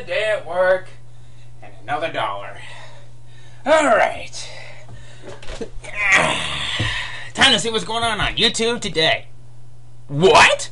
day at work, and another $1. Alright. Time to see what's going on YouTube today. What?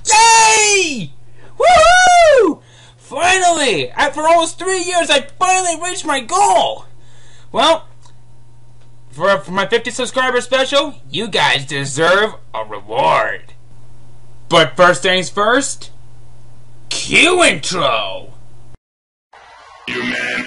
Yay! Woohoo! Finally! After almost 3 years, I finally reached my goal! Well, for my 50 subscriber special, you guys deserve a reward. But first things first, cue intro! Human.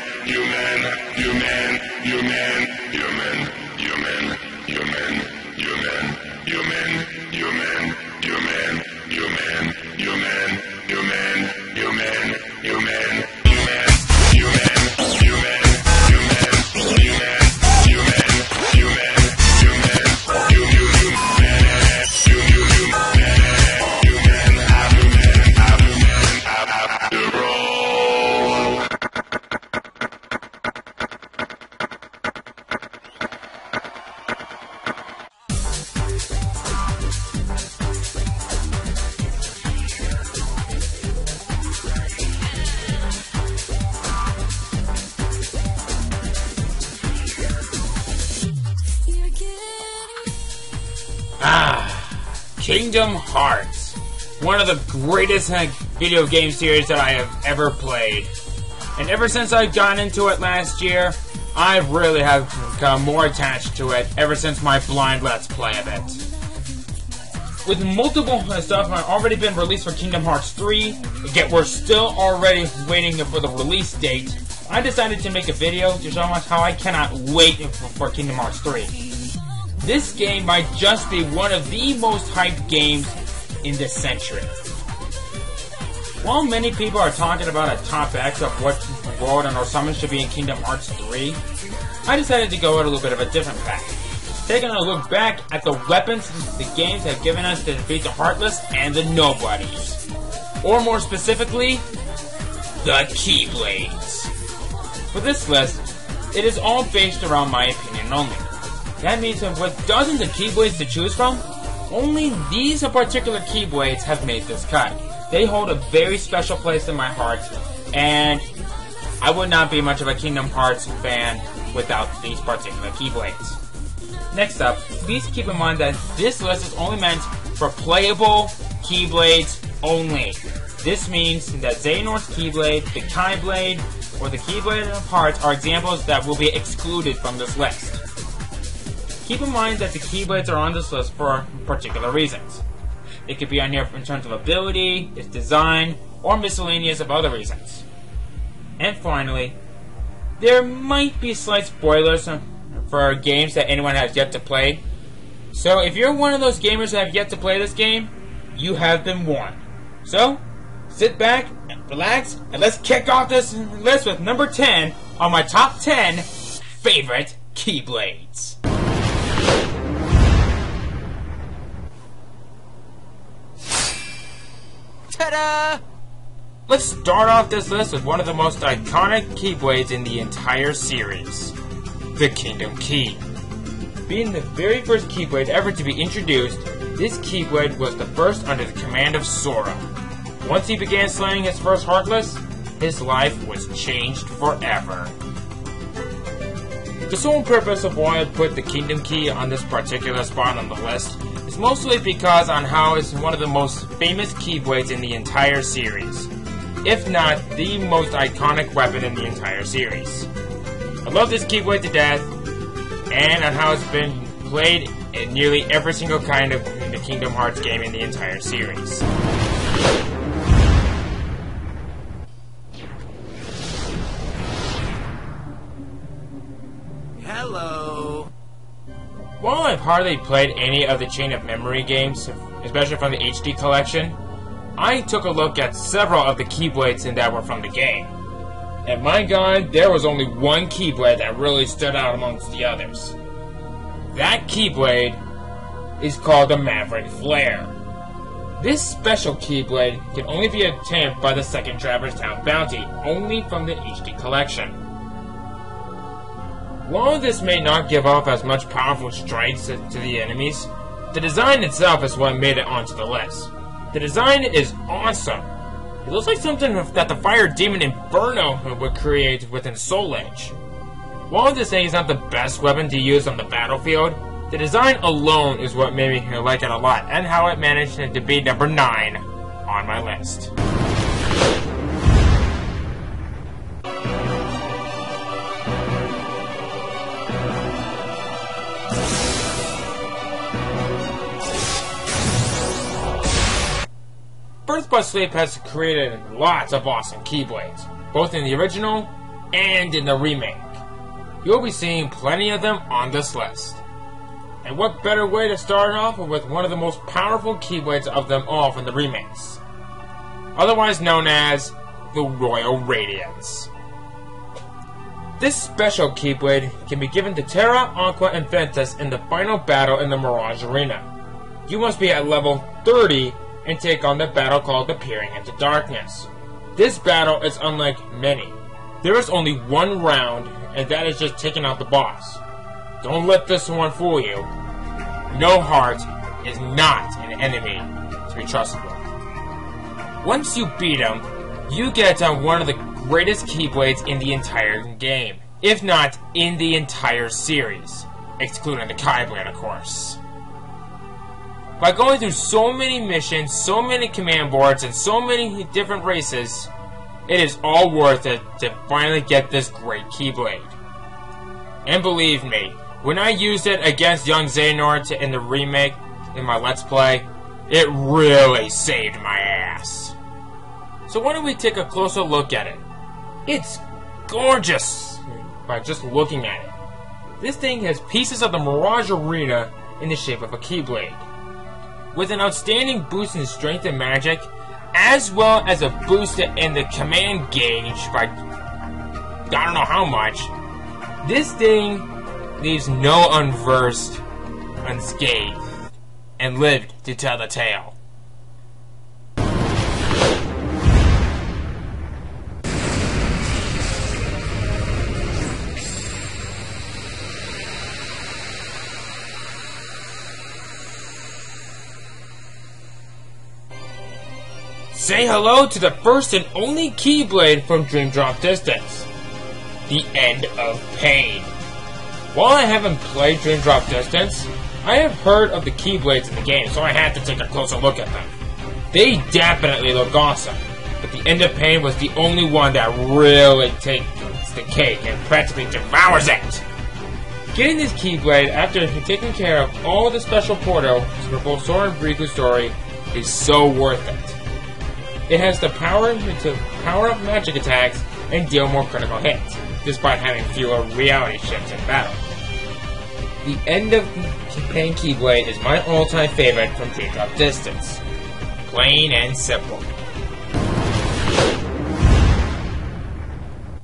Kingdom Hearts. One of the greatest video game series that I have ever played. And ever since I've gotten into it last year, I really have become more attached to it ever since my blind Let's Play of it. With multiple stuff already been released for Kingdom Hearts 3, yet we're still already waiting for the release date, I decided to make a video to show how I cannot wait for Kingdom Hearts 3. This game might just be one of the most hyped games in this century. While many people are talking about a top X of what world and or summon should be in Kingdom Hearts 3, I decided to go at a little bit of a different path. Taking a look back at the weapons the games have given us to defeat the Heartless and the Nobodies. Or more specifically, the Keyblades. For this list, it is all based around my opinion only. That means that with dozens of Keyblades to choose from, only these particular Keyblades have made this cut. They hold a very special place in my heart, and I would not be much of a Kingdom Hearts fan without these particular Keyblades. Next up, please keep in mind that this list is only meant for playable Keyblades only. This means that Xehanort's Keyblade, the Keyblade, or the Keyblade of Hearts are examples that will be excluded from this list. Keep in mind that the Keyblades are on this list for particular reasons. It could be on here in terms of ability, its design, or miscellaneous of other reasons. And finally, there might be slight spoilers for games that anyone has yet to play. So if you're one of those gamers that have yet to play this game, you have been warned. So, sit back, relax, and let's kick off this list with number 10 on my top 10 favorite Keyblades. Ta-da! Let's start off this list with one of the most iconic Keyblades in the entire series, the Kingdom Key. Being the very first Keyblade ever to be introduced, this Keyblade was the first under the command of Sora. Once he began slaying his first Heartless, his life was changed forever. The sole purpose of why I put the Kingdom Key on this particular spot on the list is mostly because on how it's one of the most famous Keyblades in the entire series, if not the most iconic weapon in the entire series. I love this Keyblade to death, and on how it's been played in nearly every single kind of the Kingdom Hearts game in the entire series. Hello. While I've hardly played any of the Chain of Memory games, especially from the HD collection, I took a look at several of the Keyblades that were from the game. And my god, there was only one Keyblade that really stood out amongst the others. That Keyblade is called the Maverick Flare. This special Keyblade can only be obtained by the second Traverse Town bounty, only from the HD collection. While this may not give off as much powerful strikes to the enemies, The design itself is what made it onto the list. The design is awesome. It looks like something that the fire demon Inferno would create within Soul Edge. While this thing is not the best weapon to use on the battlefield, the design alone is what made me like it a lot, and how it managed to be number 9 on my list. Birth by Sleep has created lots of awesome Keyblades, both in the original and in the remake. You'll be seeing plenty of them on this list. And what better way to start off with one of the most powerful Keyblades of them all from the remakes, otherwise known as the Royal Radiance. This special Keyblade can be given to Terra, Aqua, and Vanitas in the final battle in the Mirage Arena. You must be at level 30 and take on the battle called the Peering into Darkness. This battle is unlike many. There is only one round, and that is just taking out the boss. Don't let this one fool you. No Heart is not an enemy to be trusted with. Once you beat him, you get on one of the greatest Keyblades in the entire game, if not in the entire series, excluding the Keyblade, of course. By going through so many missions, so many command boards, and so many different races, it is all worth it to finally get this great Keyblade. And believe me, when I used it against young Xehanort in the remake, in my Let's Play, it really saved my ass. So why don't we take a closer look at it? It's gorgeous by just looking at it. This thing has pieces of the Mirage Arena in the shape of a Keyblade, with an outstanding boost in strength and magic, as well as a boost in the command gauge by I don't know how much. This thing leaves no unversed unscathed, and lived to tell the tale. Say hello to the first and only Keyblade from Dream Drop Distance, the End of Pain. While I haven't played Dream Drop Distance, I have heard of the Keyblades in the game, so I had to take a closer look at them. They definitely look awesome, but the End of Pain was the only one that really takes the cake and practically devours it. Getting this Keyblade after taking care of all the special portals for both Sora and Riku's story is so worth it. It has the power to power up magic attacks and deal more critical hits, despite having fewer reality shifts in battle. The End of Pain Keyblade is my all-time favorite from Dream Drop Distance. Plain and simple.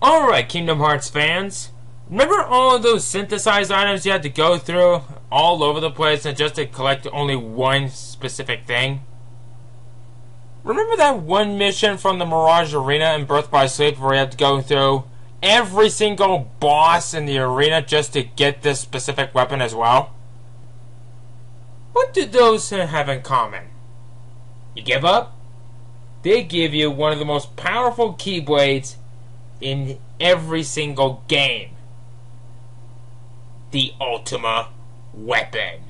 Alright, Kingdom Hearts fans. Remember all of those synthesized items you had to go through all over the place and just to collect only one specific thing? Remember that one mission from the Mirage Arena in Birth by Sleep where you had to go through every single boss in the arena just to get this specific weapon as well? What do those have in common? You give up? They give you one of the most powerful Keyblades in every single game. The Ultima Weapon.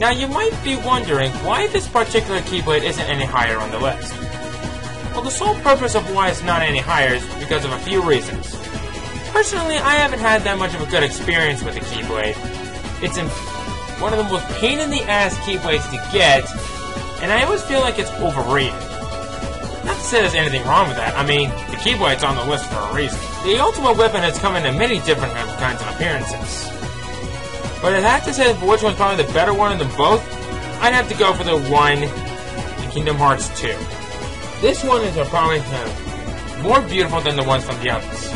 Now you might be wondering why this particular Keyblade isn't any higher on the list. Well, the sole purpose of why it's not any higher is because of a few reasons. Personally, I haven't had that much of a good experience with the Keyblade. It's one of the most pain-in-the-ass Keyblades to get, and I always feel like it's overrated. Not to say there's anything wrong with that. I mean, the Keyblade's on the list for a reason. The Ultima Weapon has come in many different kinds of appearances. But I'd have to say for which one's probably the better one of them both, I'd have to go for the one in Kingdom Hearts 2. This one is probably more beautiful than the ones from the others.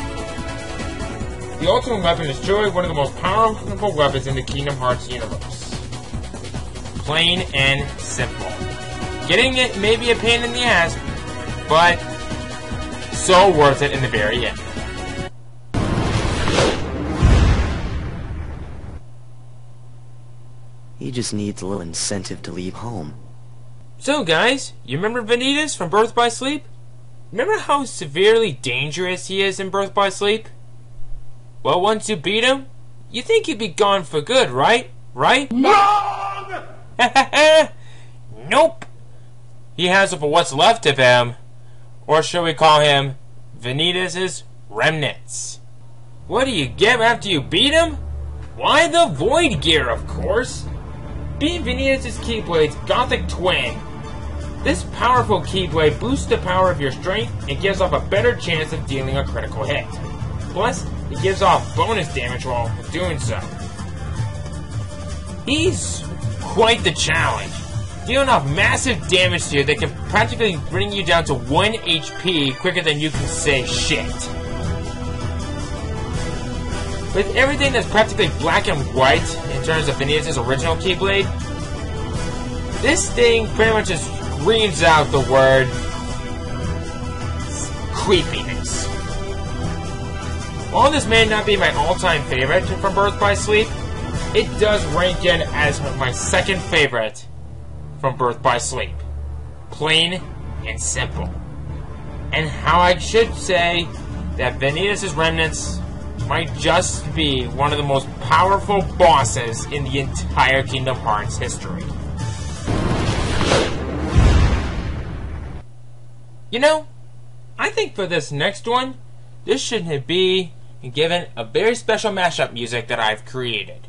The Ultimate Weapon is truly one of the most powerful weapons in the Kingdom Hearts universe. Plain and simple. Getting it may be a pain in the ass, but so worth it in the very end. He just needs a little incentive to leave home. So guys, you remember Vanitas from Birth by Sleep? Remember how severely dangerous he is in Birth by Sleep? Well, once you beat him, you think he'd be gone for good, right? Right? Wrong! Nope! He has for what's left of him, or should we call him Vanitas' remnants. What do you get after you beat him? Why, the Void Gear, of course! Beat Vanitas' Keyblades' Gothic Twin. This powerful Keyblade boosts the power of your strength and gives off a better chance of dealing a critical hit. Plus, it gives off bonus damage while doing so. He's quite the challenge, dealing off massive damage to you that can practically bring you down to 1 HP quicker than you can say shit. With everything that's practically black and white in terms of Vanitas' original Keyblade, this thing pretty much just screams out the word creepiness. While this may not be my all-time favorite from Birth by Sleep, it does rank in as my second favorite from Birth by Sleep. Plain and simple. And how I should say that Vanitas' remnants might just be one of the most powerful bosses in the entire Kingdom Hearts history. You know, I think for this next one, this should be given a very special mashup music that I've created.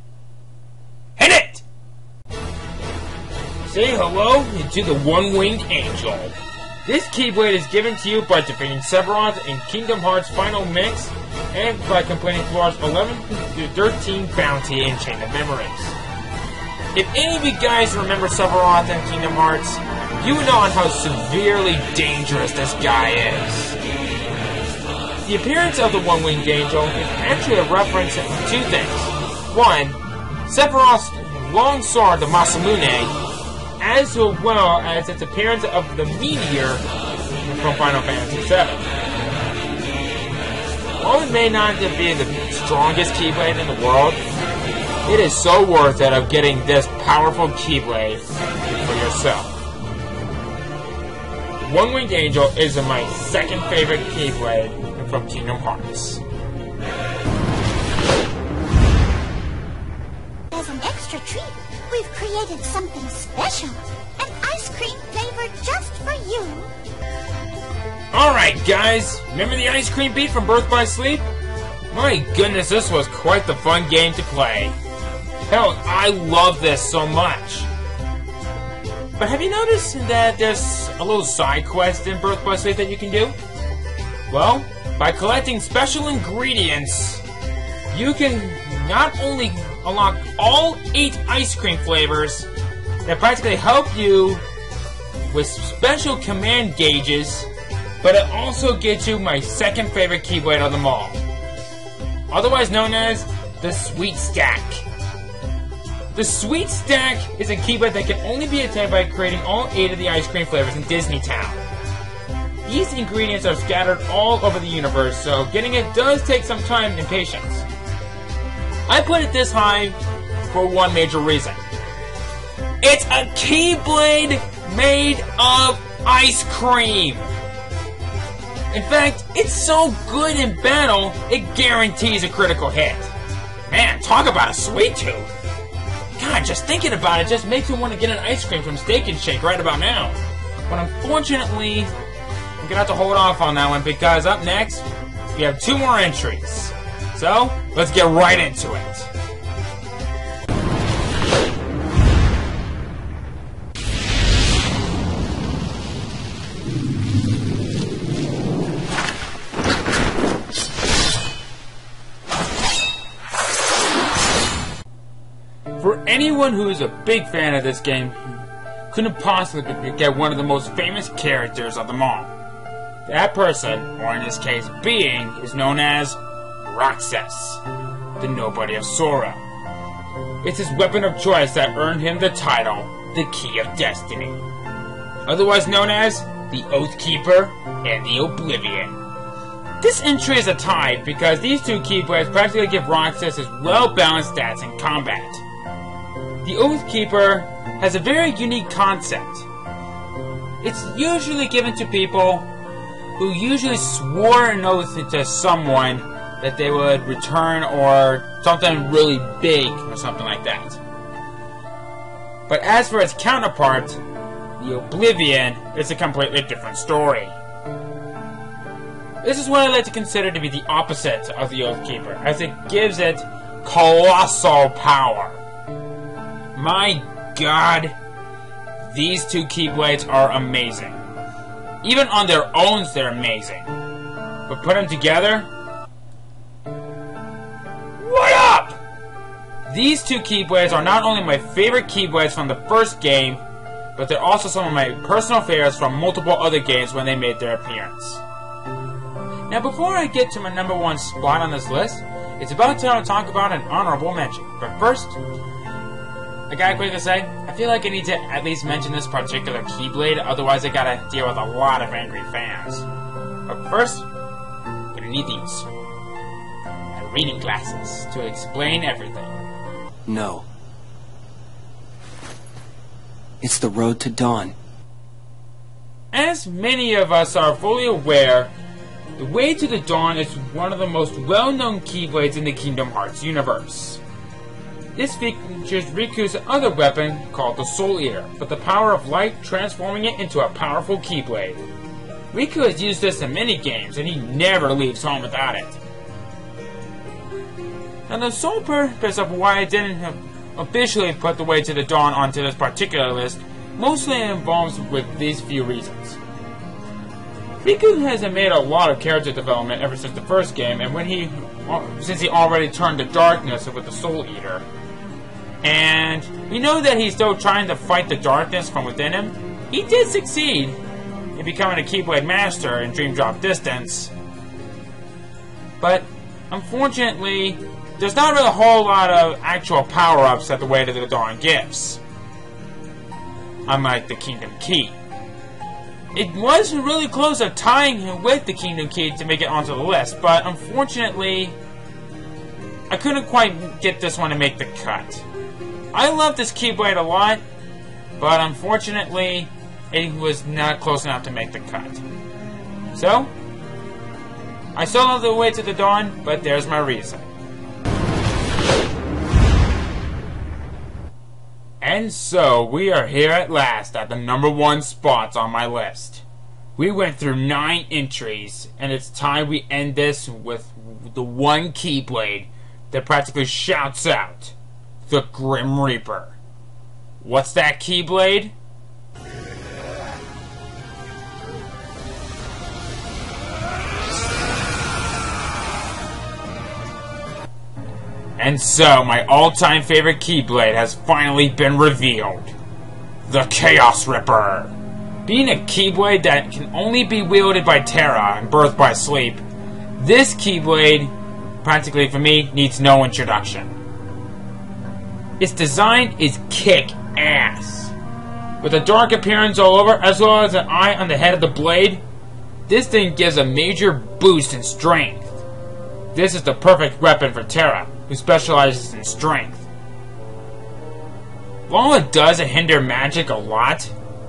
Hit it! Say hello to the One-Winged Angel. This Keyblade is given to you by defeating Sephiroth in Kingdom Hearts Final Mix and by completing floors 11 through 13 Bounty and Chain of Memories. If any of you guys remember Sephiroth in Kingdom Hearts, you know how severely dangerous this guy is. The appearance of the One-Winged Angel is actually a reference to two things. One, Sephiroth's long sword, the Masamune, as well as its appearance of the meteor from Final Fantasy VII. While it may not be the strongest Keyblade in the world, it is so worth it of getting this powerful Keyblade for yourself. One-Winged Angel is my second favorite Keyblade from Kingdom Hearts. As an extra treat, we've created something special. An ice cream flavor just for you. Alright guys, remember the ice cream beat from Birth by Sleep? My goodness, this was quite the fun game to play. Hell, I love this so much. But have you noticed that there's a little side quest in Birth by Sleep that you can do? Well, by collecting special ingredients, you can not only unlock all 8 ice cream flavors that practically help you with special command gauges, but it also gets you my second favorite Keyblade of them all, otherwise known as the Sweet Stack. The Sweet Stack is a Keyblade that can only be attained by creating all 8 of the ice cream flavors in Disney Town. These ingredients are scattered all over the universe, so getting it does take some time and patience. I put it this high for one major reason. It's a Keyblade made of ice cream! In fact, it's so good in battle, it guarantees a critical hit. Man, talk about a sweet tooth! God, just thinking about it just makes me want to get an ice cream from Steak and Shake right about now. But unfortunately, I'm gonna have to hold off on that one because up next, we have 2 more entries. So, let's get right into it. For anyone who is a big fan of this game, couldn't possibly get one of the most famous characters of them all. That person, or in this case being, is known as Roxas, the Nobody of Sorrow. It's his weapon of choice that earned him the title, the Key of Destiny. Otherwise known as the Oathkeeper and the Oblivion. This entry is a tie because these two Keyblades practically give Roxas his well-balanced stats in combat. the Oath Keeper has a very unique concept. It's usually given to people who usually swore an oath to someone that they would return or something really big or something like that. But as for its counterpart, the Oblivion, is a completely different story. This is what I like to consider to be the opposite of the Oath Keeper, as it gives it colossal power. My god, these two Keyblades are amazing. Even on their own, they're amazing. But put them together, what up? These two Keyblades are not only my favorite Keyblades from the first game, but they're also some of my personal favorites from multiple other games when they made their appearance. Now before I get to my #1 spot on this list, it's about time to talk about an honorable mention. But first, I gotta quickly say, I feel like I need to at least mention this particular Keyblade, otherwise I gotta deal with a lot of angry fans. But first, I'm gonna need these. My reading glasses to explain everything. No. It's the road to dawn. As many of us are fully aware, the Way to the Dawn is one of the most well-known Keyblades in the Kingdom Hearts universe. This features Riku's other weapon called the Soul Eater, with the power of light transforming it into a powerful Keyblade. Riku has used this in many games, and he never leaves home without it. Now the sole purpose of why I didn't officially put the Way to the Dawn onto this particular list mostly involves with these few reasons. Riku has made a lot of character development ever since the first game, and since he already turned to darkness with the Soul Eater. And we know that he's still trying to fight the darkness from within him. He did succeed in becoming a Keyblade Master in Dream Drop Distance. But unfortunately, there's not really a whole lot of actual power-ups that the Way to the Dawn gives. Unlike the Kingdom Key. It was really close to tying with the Kingdom Key to make it onto the list, but unfortunately, I couldn't quite get this one to make the cut. I love this Keyblade a lot, but unfortunately, it was not close enough to make the cut. So, I still love the Way to the Dawn, but there's my reason. And so, we are here at last at the #1 spots on my list. We went through 9 entries, and it's time we end this with the one Keyblade that practically shouts out, the Grim Reaper. What's that Keyblade? And so, my all-time favorite Keyblade has finally been revealed. The Chaos Ripper. Being a Keyblade that can only be wielded by Terra and birthed by sleep, this Keyblade, practically for me, needs no introduction. Its design is kick-ass. With a dark appearance all over, as well as an eye on the head of the blade, this thing gives a major boost in strength. This is the perfect weapon for Terra, who specializes in strength. While it does hinder magic a lot,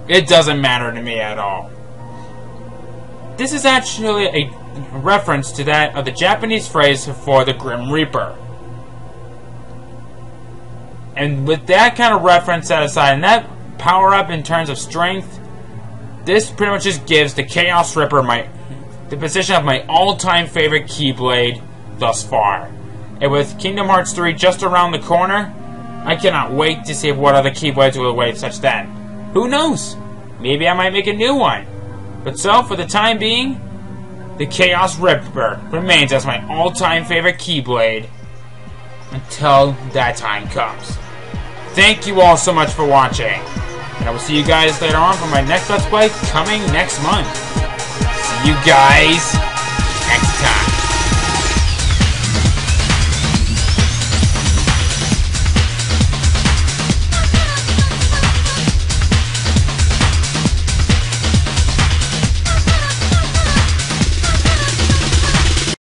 it doesn't matter to me at all. This is actually a reference to that of the Japanese phrase for the Grim Reaper. And with that kind of reference set aside, and that power-up in terms of strength, this pretty much just gives the Chaos Ripper the position of my all-time favorite Keyblade thus far. And with Kingdom Hearts 3 just around the corner, I cannot wait to see what other Keyblades will await such then. Who knows? Maybe I might make a new one. But so, for the time being, the Chaos Ripper remains as my all-time favorite Keyblade until that time comes. Thank you all so much for watching, and I will see you guys later on for my next Let's Play coming next month. See you guys